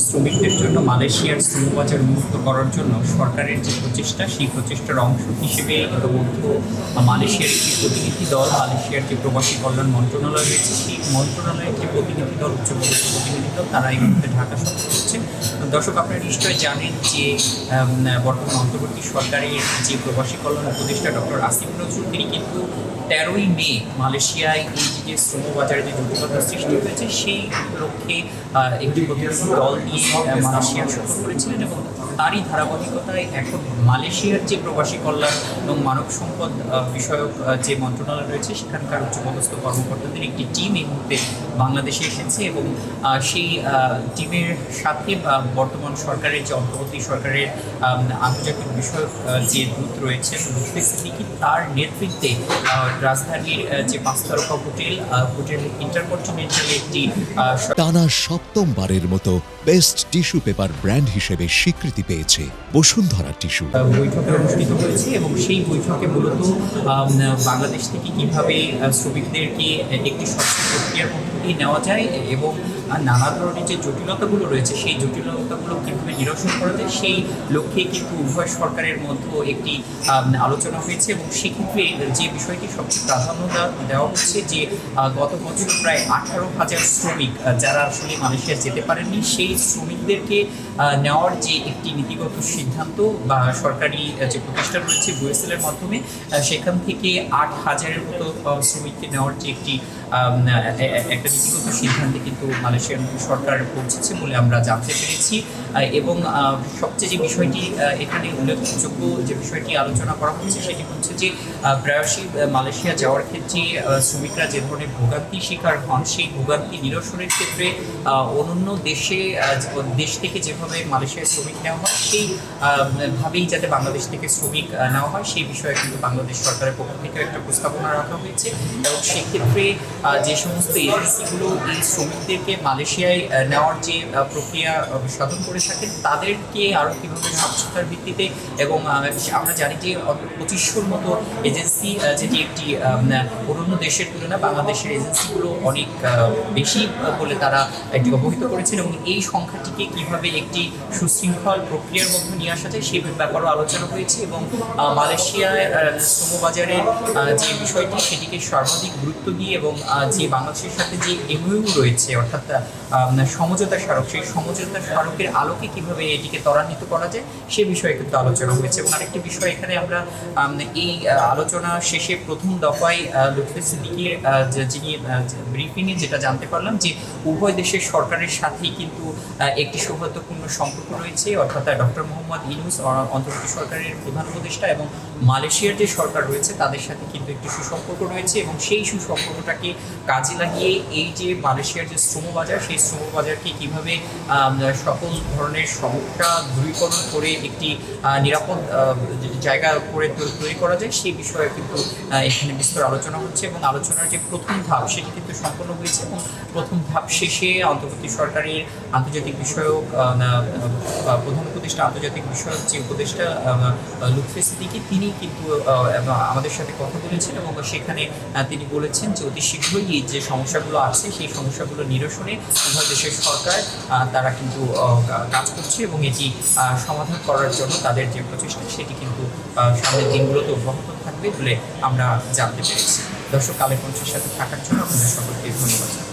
শ্রমিকদের জন্য মালয়েশিয়ার শ্রমবাজার উন্মুক্ত করার জন্য সরকারের যে প্রচেষ্টা, সেই প্রচেষ্টার অংশ হিসেবে ইতিমধ্যে মালয়েশিয়ার একটি প্রতিনিধি দল, মালয়েশিয়ার যে প্রবাসী কল্যাণ মন্ত্রণালয় রয়েছে, সেই মন্ত্রণালয়ের যে প্রতিনিধি দল, উচ্চপদস্থ প্রতিনিধি দল, তারা এই মুহূর্তে ঢাকা সফর করছে। দর্শক, আপনারা নিশ্চয়ই জানেন যে বর্তমান অন্তর্বর্তী সরকারের যে প্রবাসী কল্যাণ উপদেষ্টা ডক্টর আসিফ নজরুল, তিনি কিন্তু 13ই মে মালয়েশিয়ায় এই যে শ্রমবাজারে যে জটিলতা সৃষ্টি হয়েছে সেই লক্ষ্যে একটি প্রতিনিধি দল নিয়ে মালয়েশিয়া সফর করেছিলেন এবং তারই ধারাবাহিকতায় এখন মালয়েশিয়ার যে প্রবাসী কল্যাণ এবং মানব সম্পদ বিষয়ক যে মন্ত্রণালয় রয়েছে, সেখানকার উচ্চপদস্থ কর্মকর্তাদের একটি টিম এই মুহূর্তে বাংলাদেশে এসেছে এবং সেই টিমের সাথে বর্তমান সরকারের যে অন্তর্বর্তী সরকারের আন্তর্জাতিক বিষয়ক যে দূত রয়েছে লুৎফি সিদ্দিকী, তার নেতৃত্বে রাজধানীর যে 5 তারকা হোটেল ইন্টারকন্টিনেন্টালে একটি টানা সপ্তমবারের মতো বেস্ট টিস্যু পেপার ব্র্যান্ড হিসেবে স্বীকৃতি পেয়েছে বসুন্ধরা টিস্যু। বৈঠকে অনুষ্ঠিত হয়েছে এবং সেই বৈঠকে মূলত বাংলাদেশ থেকে কিভাবে শ্রমিকদেরকে একটি স্বচ্ছ প্রক্রিয়ার মধ্য দিয়ে নেওয়া যায় এবং নানা ধরনের যে জটিলতাগুলো রয়েছে সেই জটিলতাগুলো কীভাবে নিরসন করা যায়, সেই লক্ষ্যে কিন্তু উভয় সরকারের মধ্যে একটি আলোচনা হয়েছে এবং সেক্ষেত্রে যে বিষয়টি সবচেয়ে প্রাধান্য দেওয়া হচ্ছে যে গত বছর প্রায় 18,000 শ্রমিক যারা আসলে মালয়েশিয়া যেতে পারেননি, সেই শ্রমিকদেরকে নেওয়ার যে একটি নীতিগত সিদ্ধান্ত বা সরকারি যে প্রতিষ্ঠান রয়েছে বুয়েসেলের মাধ্যমে, সেখান থেকে 8,000-এর মতো শ্রমিককে নেওয়ার যে একটা নীতিগত সিদ্ধান্তে কিন্তু মালয়েশিয়ার সরকার পৌঁছেছে বলে আমরা জানতে পেরেছি। এবং সবচেয়ে যে বিষয়টি এখানে উল্লেখযোগ্য যে বিষয়টি আলোচনা করা হচ্ছে সেটি হচ্ছে যে প্রায়শই মালয়েশিয়া যাওয়ার ক্ষেত্রে শ্রমিকরা যে ধরনের ভোগান্তি শিকার হন, সেই ভোগান্তি নিরসনের ক্ষেত্রে অন্যান্য দেশ থেকে যেভাবে মালয়েশিয়ায় শ্রমিক নেওয়া হয় সেই ভাবেই যাতে বাংলাদেশ থেকে শ্রমিক নেওয়া হয়, সেই বিষয়ে কিন্তু বাংলাদেশ সরকারের পক্ষ থেকে একটা প্রস্তাবনা রাখা হয়েছে এবং সেক্ষেত্রে যে সমস্ত এজেন্সিগুলো এই শ্রমিকদেরকে মালয়েশিয়ায় নেওয়ার যে প্রক্রিয়া সাধন করে থাকেন, তাদেরকে আরও কীভাবে স্বচ্ছতার ভিত্তিতে এবং আমরা জানি যে 2500-র মতো এজেন্সি, যেটি একটি অন্যান্য দেশের তুলনায় বাংলাদেশের এজেন্সিগুলো অনেক বেশি বলে তারা একটি অবহিত করেছেন এবং এই সংখ্যাটিকে কীভাবে একটি সুশৃঙ্খল প্রক্রিয়ার মধ্যে নিয়ে আসা যায় সেই ব্যাপারেও আলোচনা হয়েছে এবং মালয়েশিয়ার শ্রমবাজারের যে বিষয়টি সেটিকে সর্বাধিক গুরুত্ব দিয়ে এবং যে বাংলাদেশের সাথে যে এমইউ রয়েছে অর্থাৎ সমঝোতা স্মারক, সেই সমঝোতা স্মারকের আলোকে কীভাবে এটিকে ত্বরান্বিত করা যায় সে বিষয়ে কিন্তু আলোচনা হয়েছে। এবং আরেকটি বিষয় এখানে আমরা এই আলোচনা শেষে প্রথম দফায় লুৎফি সিদ্দিকীর যিনি ব্রিফিংয়ে যেটা জানতে পারলাম যে উভয় দেশের সরকারের সাথেই কিন্তু একটি সৌহার্দ্যপূর্ণ সম্পর্ক রয়েছে, অর্থাৎ ডক্টর মোহাম্মদ ইউনূস অন্তর্বর্তী সরকারের প্রধান উপদেষ্টা এবং মালয়েশিয়ার যে সরকার রয়েছে তাদের সাথে কিন্তু একটি সুসম্পর্ক রয়েছে এবং সেই সুসম্পর্কটাকে কাজে লাগিয়ে এই যে মালয়েশিয়ার যে শ্রমবাজার, সেই শ্রমবাজারকে কীভাবে সকল ধরনের সমস্যা দূরীকরণ করে একটি নিরাপদ জায়গা করে তৈরি করা যায় সেই বিষয়ে কিন্তু এখানে বিস্তর আলোচনা হচ্ছে এবং আলোচনার যে প্রথম ধাপ সেটি কিন্তু সম্পন্ন হয়েছে এবং প্রথম ধাপ শেষে অন্তর্বর্তী সরকারের আন্তর্জাতিক বিষয়ক প্রধান উপদেষ্টা আন্তর্জাতিক বিষয়ক যে উপদেষ্টা লুৎফি সিদ্দিকী, তিনি কিন্তু আমাদের সাথে কথা বলেছেন এবং সেখানে তিনি বলেছেন যে অতি শীঘ্রই যে সমস্যাগুলো আছে সেই সমস্যাগুলো নিরসনে উভয় দেশের সরকার তারা কিন্তু কাজ করছে এবং এটি সমাধান করার জন্য তাদের যে প্রচেষ্টা সেটি কিন্তু সামনের দিনগুলোতে অব্যাহত থাকবে বলে আমরা জানতে পেরেছি। দর্শক, কালের কণ্ঠের সাথে থাকার জন্য আপনাদের সকলকে ধন্যবাদ।